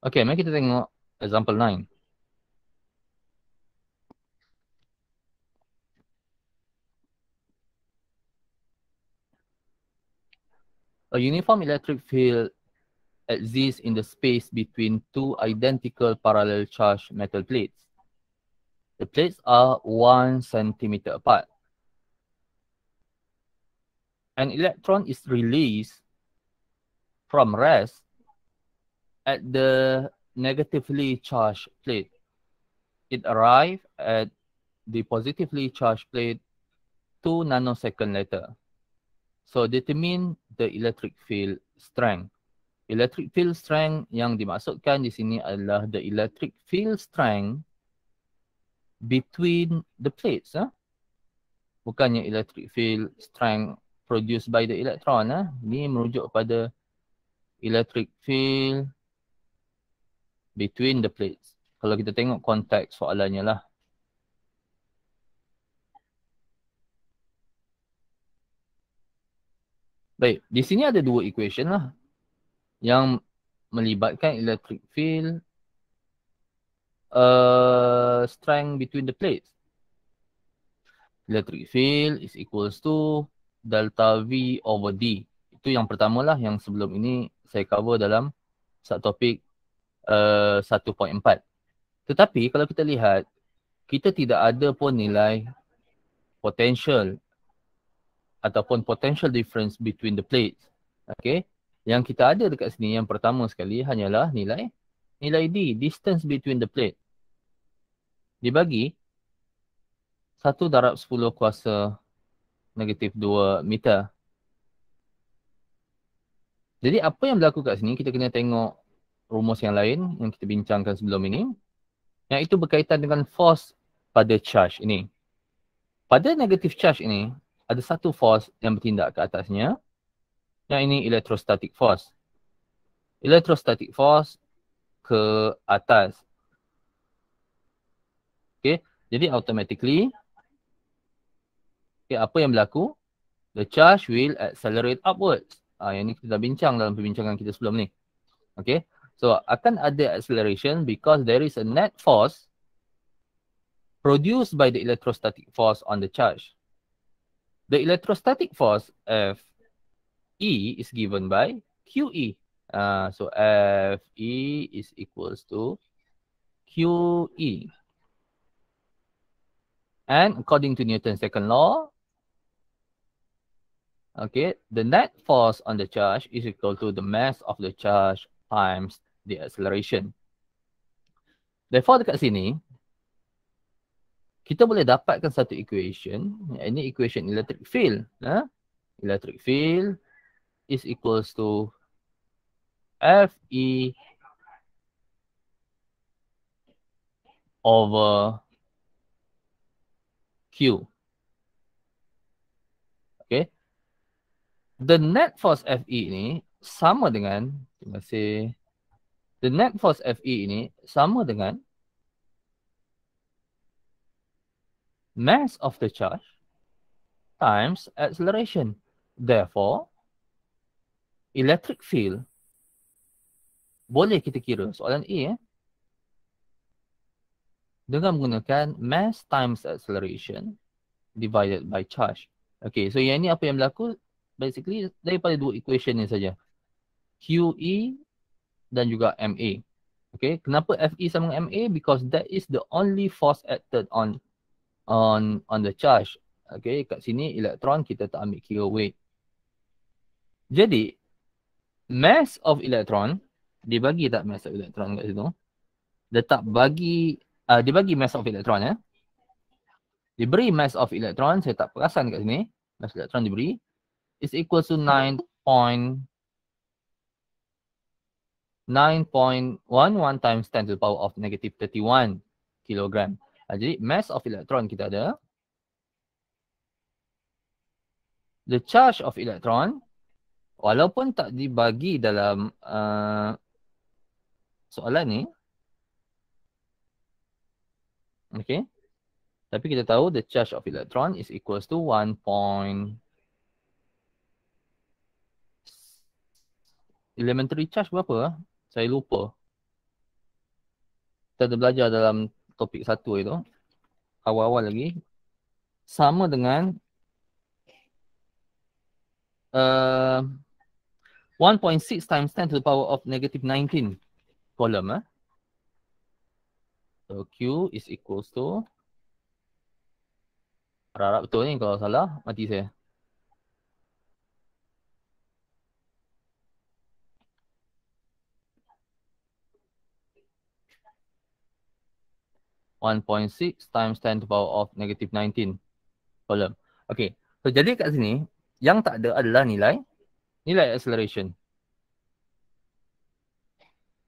Okay, mari kita tengok example 9. A uniform electric field exists in the space between two identical parallel charged metal plates. The plates are 1 centimeter apart. An electron is released from rest at the negatively charged plate. It arrives at the positively charged plate 2 nanoseconds later. So determine the electric field strength. Electric field strength yang dimaksudkan di sini adalah the electric field strength between the plates. Bukannya electric field strength produced by the electron. Ini merujuk pada electric field between the plates. Kalau kita tengok konteks soalannya lah. Baik, di sini ada dua equation lah yang melibatkan electric field strength between the plates. Electric field is equals to delta V over D. Itu yang pertama lah yang sebelum ini saya cover dalam subtopik 1.4. Tetapi kalau kita lihat, kita tidak ada pun nilai potential ataupun potential difference between the plates. Okay. Yang kita ada dekat sini yang pertama sekali hanyalah nilai D, distance between the plate. Dibagi 1 darab 10 kuasa negatif 2 meter. Jadi apa yang berlaku kat sini, kita kena tengok rumus yang lain yang kita bincangkan sebelum ini. Yang itu berkaitan dengan force pada charge ini. Pada negative charge ini, ada satu force yang bertindak ke atasnya. Yang ini electrostatic force. Electrostatic force ke atas. Okay. Jadi automatically, okay, apa yang berlaku? The charge will accelerate upwards. Yang ini kita bincang dalam perbincangan kita sebelum ni. Okay. So, akan ada acceleration because there is a net force produced by the electrostatic force on the charge. The electrostatic force Fe is given by QE. So, Fe is equals to QE. And according to Newton's second law, okay, the net force on the charge is equal to the mass of the charge times the acceleration. Therefore, dekat sini, kita boleh dapatkan satu equation. Ini equation electric field. Electric field is equals to Fe over Q. Okay. The net force Fe ini sama dengan, terima kasih. The net force Fe ini sama dengan mass of the charge times acceleration. Therefore, electric field boleh kita kira soalan A dengan menggunakan mass times acceleration divided by charge. Okay, so yang ni apa yang berlaku? Basically, daripada dua equation ni saja. QE dan juga MA. Okay, kenapa FE sama dengan MA? Because that is the only force acted on the charge. Okay, kat sini elektron kita tak ambil kira weight. Jadi, mass of electron, dibagi tak mass of electron kat situ? Dibagi mass of electron diberi mass of electron, saya tak perasan kat sini, mass electron diberi, is equal to 9.11 times 10 to the power of negative 31 kilogram. Jadi mass of electron kita ada, the charge of electron, walaupun tak dibagi dalam soalan ni, okay, tapi kita tahu the charge of electron is equals to 1. Elementary charge berapa? Saya lupa. kita ada belajar dalam topik 1 itu, awal-awal lagi, sama dengan 1.6 times 10 to the power of negative 19 coulomb. So Q is equals to, harap betul ni, kalau salah mati saya. (1.6 times 10 to the power of negative 19 coulomb. Okay, so jadi kat sini, yang tak ada adalah nilai acceleration.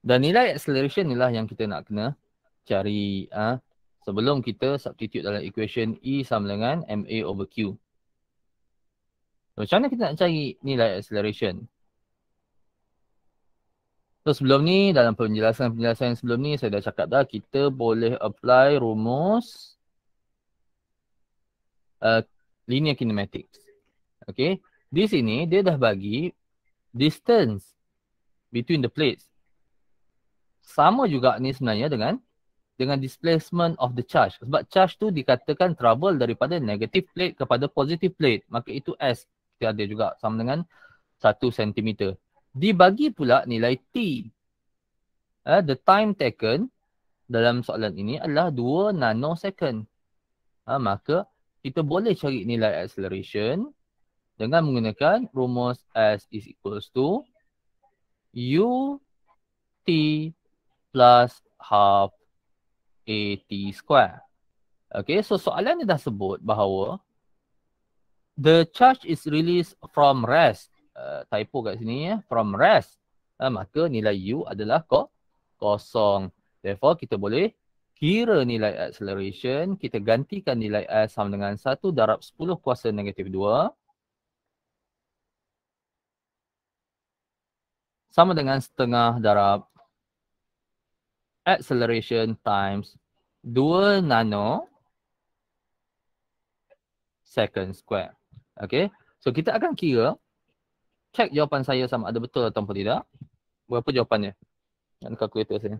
Dan nilai acceleration inilah yang kita nak kena cari sebelum kita substitute dalam equation E sama dengan MA over Q. So, macam mana kita nak cari nilai acceleration? So sebelum ni, dalam penjelasan sebelum ni, saya dah cakap dah, kita boleh apply rumus linear kinematics. Okay, di sini dia dah bagi distance between the plates. Sama juga ni sebenarnya dengan displacement of the charge. Sebab charge tu dikatakan travel daripada negative plate kepada positive plate. Maka itu S. Kita ada juga sama dengan 1 cm. Dibagi pula nilai T. The time taken dalam soalan ini adalah 2 nanosecond. Maka kita boleh cari nilai acceleration dengan menggunakan rumus S is equals to UT plus half AT square. Okay, so soalan ni dah sebut bahawa the charge is released from rest. Typo kat sini ya, from rest. Maka nilai U adalah kosong. Therefore, kita boleh kira nilai acceleration. Kita gantikan nilai S sama dengan 1 darab 10 kuasa negatif 2. Sama dengan setengah darab acceleration times 2 nano second square. Okay. So, kita akan kira. Check jawapan saya sama ada betul atau tidak. Berapa jawapannya? Dan kalkulator saya.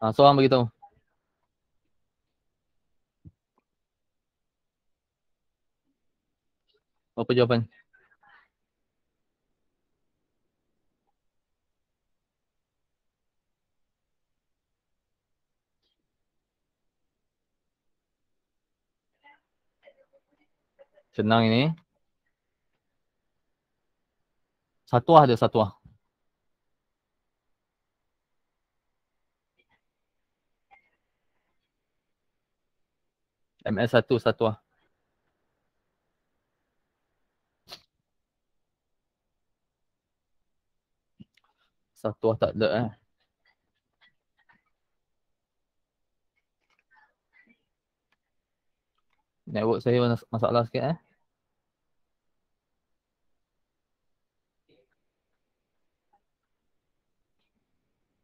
Seorang beritahu. Apa jawapan? Senang ini. Satuah ada satuah. MS1 satuah. Satuah tak ada Network saya masalah sikit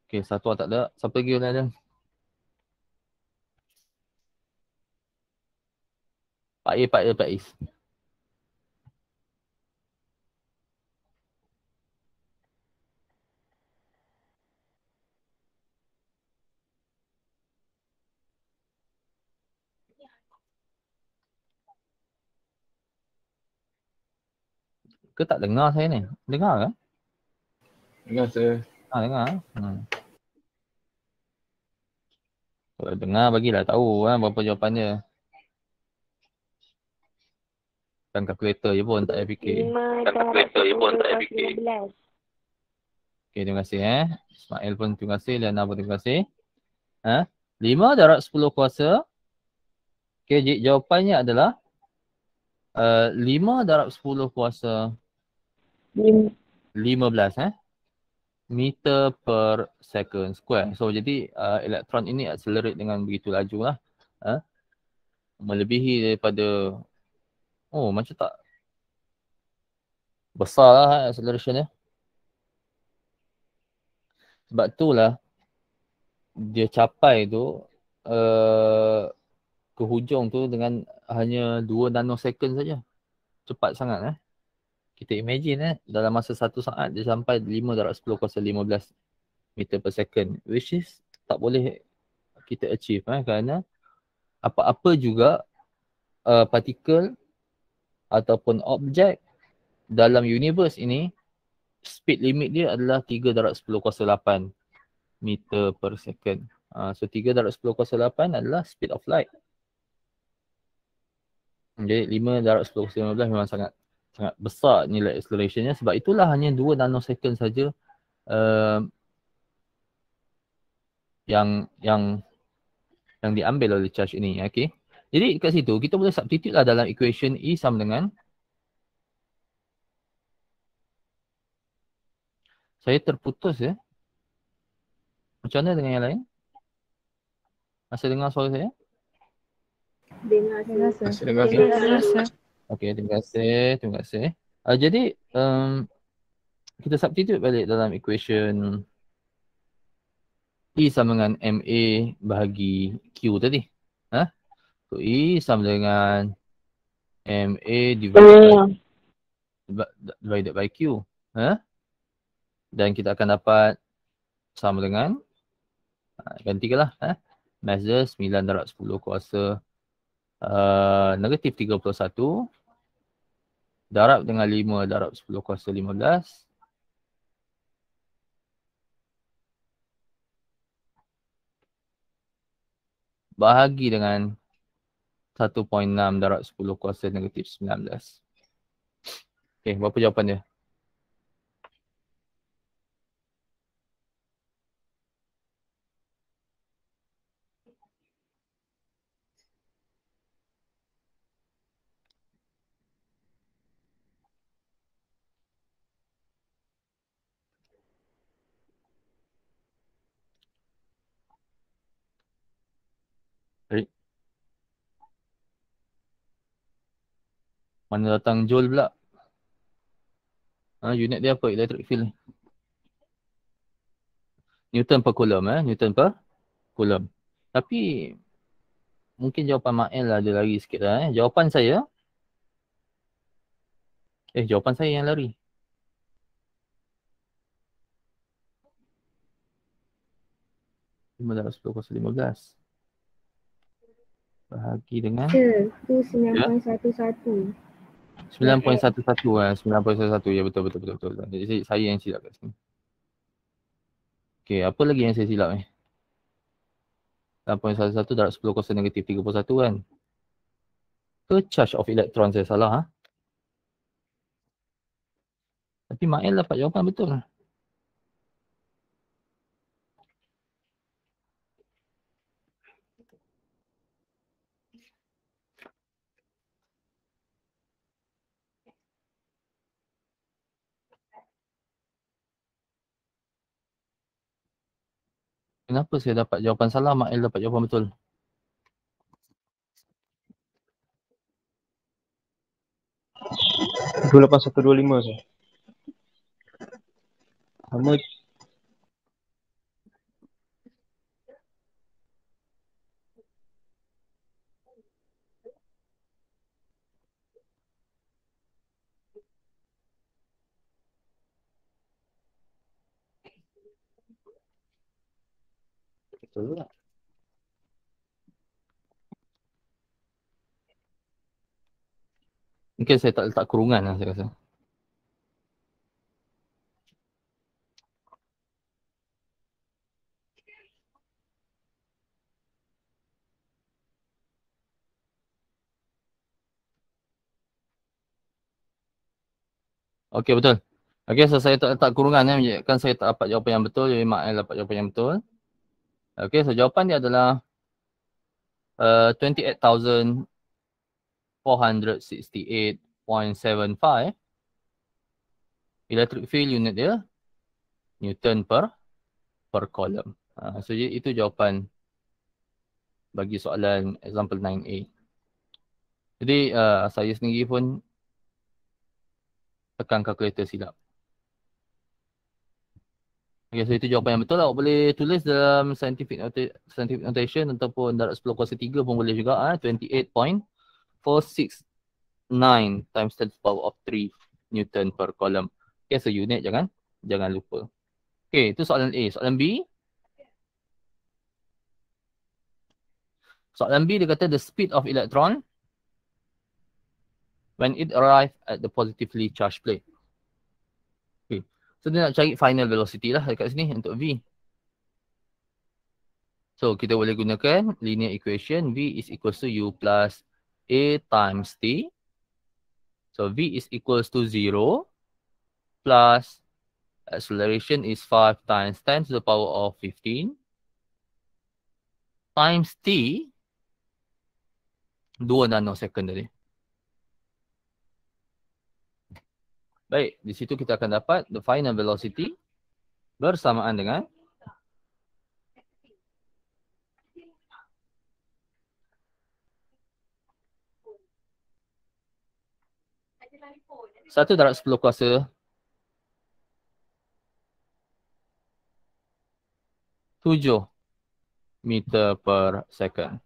Okay, satuah tak ada. Siapa lagi yang ada? Pak Is. Ke tak dengar saya ni? Dengar ke? Dengar saya. Dengar. Kalau dengar bagilah tahu berapa jawapannya. Kan kalkulator je pun tak payah fikir. Okay, terima kasih Ismail pun terima kasih. Liana pun terima kasih. 5 darab 10 kuasa. Okay, jawapannya adalah 5 darab 10 kuasa 15 meter per second square. So jadi elektron ini accelerate dengan begitu laju lah. Melebihi daripada macam tak besar lah acceleration dia. Sebab itulah dia capai tu ke hujung tu dengan hanya 2 nanosecond saja. Cepat sangat Kita imagine dalam masa 1 saat dia sampai 5 darab 10 kuasa 15 meter per second, which is tak boleh kita achieve kerana apa-apa juga partikel ataupun objek dalam universe ini, speed limit dia adalah 3 darab 10 kuasa 8 meter per second. So 3 darab 10 kuasa 8 adalah speed of light. Jadi 5 darab 10 kuasa 15 memang sangat besar nilai accelerationnya, sebab itulah hanya 2 nanosecond saja yang diambil oleh charge ini. Okay. Jadi dekat situ kita boleh substitute lah dalam equation E sama dengan, saya terputus Macam mana dengan yang lain? Masih dengar suara saya? Dengar sir. Masih dengar sir. Okey, terima kasih. Jadi kita substitute balik dalam equation E sama dengan MA bahagi Q tadi. So E sama dengan MA divided by Q. Dan kita akan dapat sama dengan, gantikanlah, mass dia 9 darab 10 kuasa negatif 31 darab dengan 5 darab 10 kuasa 15 bahagi dengan 1.6 darab 10 kuasa negatif 19. Okey, berapa jawapan dia? Mana datang joule pula? Unit dia apa? Electric field ni. Newton per coulomb. Newton per coulomb. Tapi mungkin jawapan Mael lah ada lari sikit lah. Jawapan saya yang lari. Dalam 10 kuasa 15. Bahagi dengan? Sir, tu 9.11. 9.11 9.11. Ya, betul. Jadi saya yang silap kat sini. Okey, apa lagi yang saya silap ni? 9.11 darab 10 kuasa negatif 31 kan? Ke charge of electron saya salah Tapi Mael dapat jawapan betul. Kenapa saya dapat jawapan salah, Mael dapat jawapan betul? Dua 8125 sir. Sama. Betul juga. Mungkin saya tak letak kurungan lah saya rasa. Okey, betul. Okey, so saya tak letak kurungan kan saya tak dapat jawapan yang betul, jadi Mael dapat jawapan yang betul. Okey, so jawapan dia adalah 28,468.75. Electric field unit dia Newton per coulomb. So itu jawapan bagi soalan example 9A. Jadi saya sendiri pun tekan kalkulator silap. Okay, so itu jawapan yang betul lah. Boleh tulis dalam scientific notation ataupun darat 10 kuasa 3 pun boleh juga. 28.469 times 10 to the power of 3 Newton per coulomb. Okay, so unit jangan lupa. Okay, itu soalan A. Soalan B. Soalan B dia kata the speed of electron when it arrive at the positively charged plate. Okay. So dia nak cari final velocity lah dekat sini untuk V. So kita boleh gunakan linear equation V is equals to U plus A times T. So V is equals to 0 plus acceleration is 5 times 10 to the power of 15 times T 2 nanosecond tadi. Baik, di situ kita akan dapat the final velocity bersamaan dengan satu darat 10 kuasa 7 meter per second.